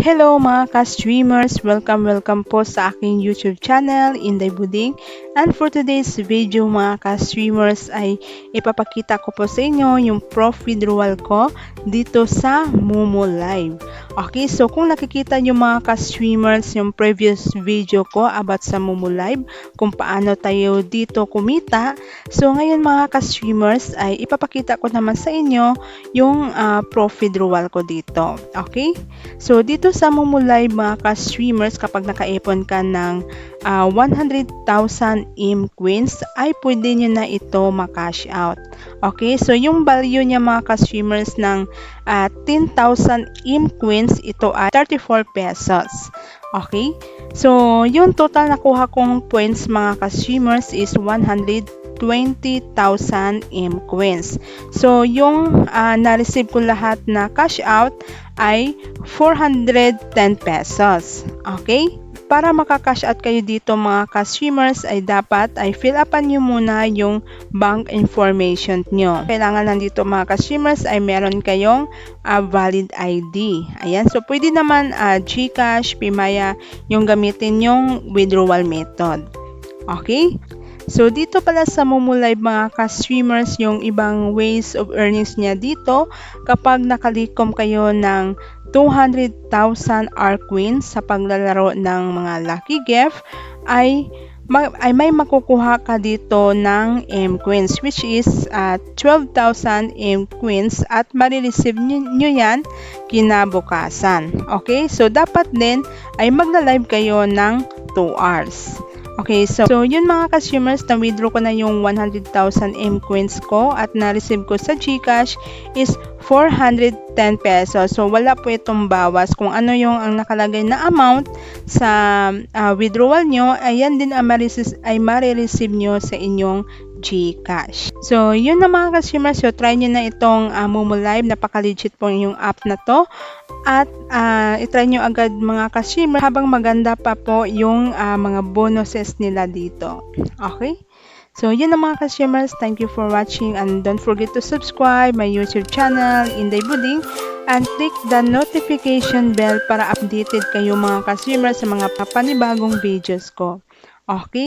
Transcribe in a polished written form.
Hello mga ka-streamers! Welcome po sa aking YouTube channel, Inday Buding. And for today's video mga ka-streamers ay ipapakita ko po sa inyo yung prof withdrawal ko dito sa Momo Live. Okay, so kung nakikita nyo mga ka-streamers yung previous video ko about sa Momo Live, kung paano tayo dito kumita, so ngayon mga ka-streamers ay ipapakita ko naman sa inyo yung prof withdrawal ko dito. Okay? So, dito sa Momo Live mga ka-streamers, kapag naka-ipon ka ng 100,000 IM coins, ay pwede nyo na ito ma-cash out. Okay, so yung value niya mga ka-streamers ng 10,000 IM coins, ito ay 34 pesos. Okay, so yung total nakuha kong points mga ka-streamers is 120,000 IM coins. So, yung na-receive ko lahat na cash out ay 410 pesos. Okay? Para maka-cash out kayo dito mga ka-streamers ay dapat ay fill upan nyo muna yung bank information nyo. Kailangan lang dito mga ka-streamers ay meron kayong valid ID. Ayan. So, pwede naman GCash, Pimaya yung gamitin yung withdrawal method. Okay? So, dito pala sa Momo Live mga ka-streamers, yung ibang ways of earnings niya dito, kapag nakalikom kayo ng 200,000 R-Coins sa paglalaro ng mga lucky gift, ay may makukuha ka dito ng M-Coins, which is 12,000 M-Coins at marireceive nyo yan kinabukasan. Okay? So, dapat din ay magla-live kayo ng 2 hours. Okay, so yun mga consumers, na-withdraw ko na yung 100,000 M-Coins ko at na-receive ko sa GCash is 410 pesos. So, wala po itong bawas. Kung ano yung ang nakalagay na amount sa withdrawal nyo, ayan din ay marireceive nyo sa inyong GCash. So, yun na mga consumers. So, try nyo na itong Momo Live. Napaka-legit po yung app na to. At itry nyo agad mga consumers habang maganda pa po yung mga bonuses nila dito. Okay? So, yun na mga consumers. Thank you for watching and don't forget to subscribe my YouTube channel, Inday Buding, and click the notification bell para updated kayo mga consumers sa mga panibagong videos ko. Okay?